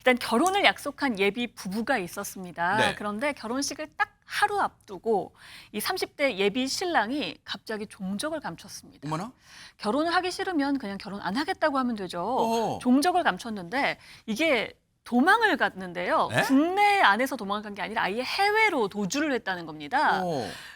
일단 결혼을 약속한 예비 부부가 있었습니다. 네. 그런데 결혼식을 딱 하루 앞두고 이 30대 예비 신랑이 갑자기 종적을 감췄습니다. 어머나? 결혼을 하기 싫으면 그냥 결혼 안 하겠다고 하면 되죠. 어허. 종적을 감췄는데 이게 도망을 갔는데요. 에? 국내 안에서 도망간 게 아니라 아예 해외로 도주를 했다는 겁니다.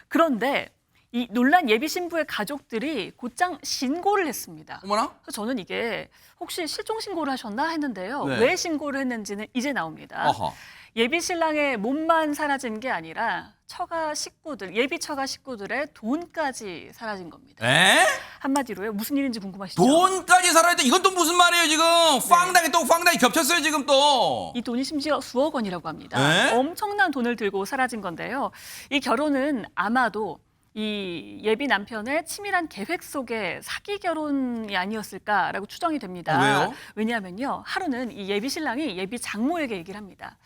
그런데 이 논란 예비 신부의 가족들이 곧장 신고를 했습니다. 어머나? 그래서 저는 이게 혹시 실종 신고를 하셨나 했는데요. 네. 왜 신고를 했는지는 이제 나옵니다. 어허. 예비 신랑의 몸만 사라진 게 아니라 처가 식구들, 예비 처가 식구들의 돈까지 사라진 겁니다. 에? 한마디로요. 무슨 일인지 궁금하시죠? 돈까지 살아야 돼. 이건 또 무슨 말이에요, 지금? 빵당이 또 빵당이 겹쳤어요, 지금 또. 이 돈이 심지어 수억 원이라고 합니다. 에? 엄청난 돈을 들고 사라진 건데요. 이 결혼은 아마도 이 예비 남편의 치밀한 계획 속의 사기 결혼이 아니었을까라고 추정이 됩니다. 왜요? 왜냐하면요. 하루는 이 예비 신랑이 예비 장모에게 얘기를 합니다.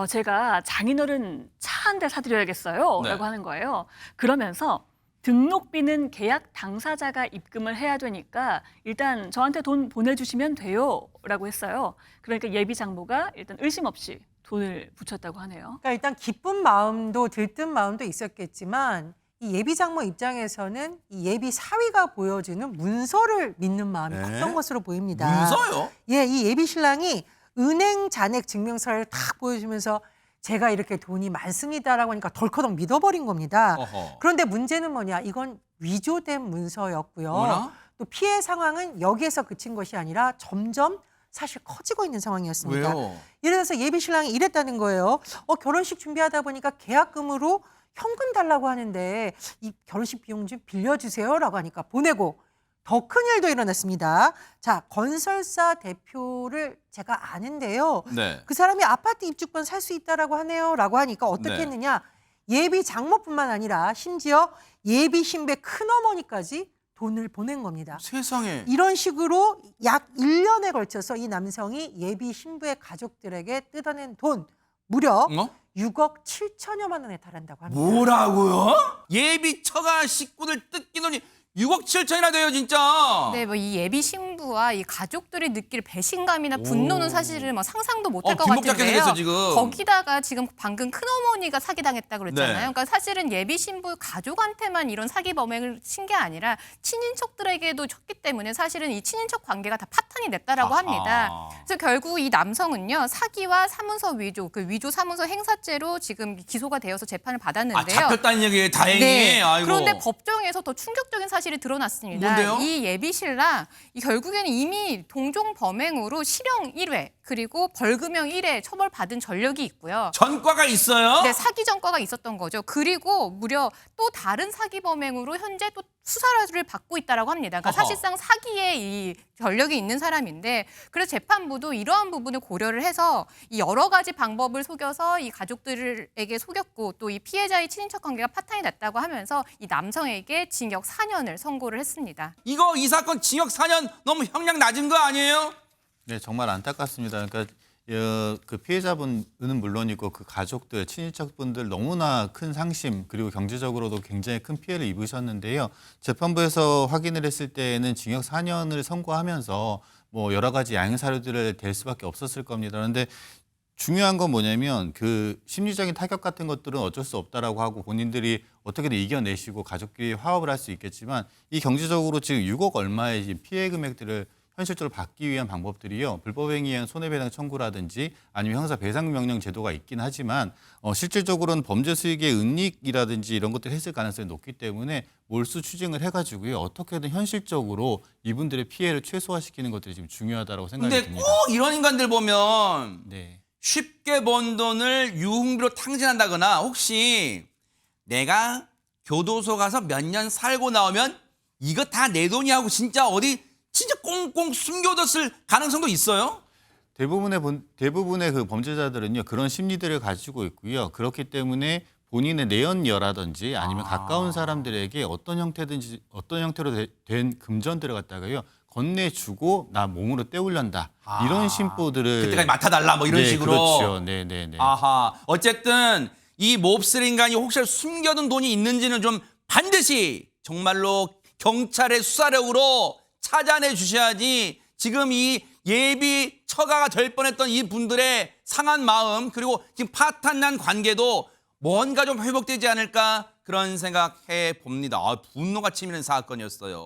제가 장인어른 차 한 대 사드려야겠어요. 네. 라고 하는 거예요. 그러면서 등록비는 계약 당사자가 입금을 해야 되니까 일단 저한테 돈 보내주시면 돼요. 라고 했어요. 그러니까 예비 장모가 일단 의심 없이 돈을 붙였다고 하네요. 그러니까 일단 기쁜 마음도 들뜬 마음도 있었겠지만 이 예비 장모 입장에서는 이 예비 사위가 보여주는 문서를 믿는 마음이 네? 컸던 것으로 보입니다. 문서요? 예, 이 예비 신랑이 은행 잔액 증명서를 딱 보여주면서 제가 이렇게 돈이 많습니다라고 하니까 덜커덕 믿어버린 겁니다. 어허. 그런데 문제는 뭐냐? 이건 위조된 문서였고요. 어머나? 또 피해 상황은 여기에서 그친 것이 아니라 점점 사실 커지고 있는 상황이었습니다. 왜요? 예를 들어서 예비 신랑이 이랬다는 거예요. 결혼식 준비하다 보니까 계약금으로 현금 달라고 하는데 이 결혼식 비용 좀 빌려주세요라고 하니까 보내고 더 큰 일도 일어났습니다. 자, 건설사 대표를 제가 아는데요. 네. 그 사람이 아파트 입주권 살 수 있다라고 하네요라고 하니까 어떻게 네. 했느냐? 예비 장모뿐만 아니라 심지어 예비 신부의 큰어머니까지 돈을 보낸 겁니다. 세상에. 이런 식으로 약 1년에 걸쳐서 이 남성이 예비 신부의 가족들에게 뜯어낸 돈 무려 6억 7천여만 원에 달한다고 합니다. 뭐라고요? 예비 처가 식구들 뜯긴 돈이 6억 7천이나 돼요, 진짜. 네, 뭐 이 예비 신부와 이 가족들이 느낄 배신감이나 분노는 사실은 뭐 상상도 못할 것 뒷목 잡게 같은데요. 생겼어, 지금. 거기다가 지금 방금 큰어머니가 사기당했다 그랬잖아요. 네. 그러니까 사실은 예비 신부 가족한테만 이런 사기 범행을 친 게 아니라 친인척들에게도 쳤기 때문에 사실은 이 친인척 관계가 다 파탄이 냈다라고 아하. 합니다. 그래서 결국 이 남성은요 사기와 사문서 위조, 그 위조 사문서 행사죄로 지금 기소가 되어서 재판을 받았는데요. 잡혔다는 얘기예요, 다행히. 네. 아이고. 그런데 법정에서 더 충격적인 사실이 드러났습니다. 뭔데요? 이 예비 신랑 결국에는 이미 동종 범행으로 실형 1회 그리고 벌금형 1회 처벌받은 전력이 있고요. 전과가 있어요? 네, 사기 전과가 있었던 거죠. 그리고 무려 또 다른 사기 범행으로 현재 또 수사를 받고 있다라고 합니다. 그러니까 어허. 사실상 사기에 이 전력이 있는 사람인데 그래서 재판부도 이러한 부분을 고려를 해서 이 여러 가지 방법을 속여서 이 가족들에게 속였고 또 이 피해자의 친인척 관계가 파탄이 났다고 하면서 이 남성에게 징역 4년을 선고를 했습니다. 이 사건 징역 4년 너무 형량 낮은 거 아니에요? 네, 정말 안타깝습니다. 그러니까 그 피해자분은 물론이고 그 가족들, 친인척분들 너무나 큰 상심 그리고 경제적으로도 굉장히 큰 피해를 입으셨는데요. 재판부에서 확인을 했을 때에는 징역 4년을 선고하면서 뭐 여러 가지 양형 사료들을 댈 수밖에 없었을 겁니다. 그런데 중요한 건 뭐냐면 그 심리적인 타격 같은 것들은 어쩔 수 없다라고 하고 본인들이 어떻게든 이겨내시고 가족끼리 화합을 할 수 있겠지만 이 경제적으로 지금 6억 얼마의 지금 피해 금액들을 현실적으로 받기 위한 방법들이요. 불법행위에 의한 손해배상 청구라든지 아니면 형사배상명령 제도가 있긴 하지만 실질적으로는 범죄 수익의 은닉이라든지 이런 것들을 했을 가능성이 높기 때문에 몰수 추징을 해가지고요. 어떻게든 현실적으로 이분들의 피해를 최소화시키는 것들이 지금 중요하다고 생각이 근데 듭니다. 꼭 이런 인간들 보면 네. 쉽게 번 돈을 유흥비로 탕진한다거나 혹시 내가 교도소 가서 몇 년 살고 나오면 이거 다 내 돈이 하고 진짜 꽁꽁 숨겨뒀을 가능성도 있어요? 대부분의 그 범죄자들은요 그런 심리들을 가지고 있고요. 그렇기 때문에 본인의 내연녀라든지 아니면 가까운 사람들에게 어떤 형태로 된 금전들을 갖다가요 건네주고 나 몸으로 떼우련다 이런 심보들을 그때까지 맡아달라 뭐 이런 네, 식으로. 그렇죠. 네네네. 아하. 어쨌든 이 몹쓸 인간이 혹시 숨겨둔 돈이 있는지는 좀 반드시 정말로 경찰의 수사력으로 찾아내 주셔야지 지금 이 예비 처가가 될 뻔했던 이 분들의 상한 마음 그리고 지금 파탄난 관계도 뭔가 좀 회복되지 않을까 그런 생각해 봅니다. 분노가 치미는 사건이었어요.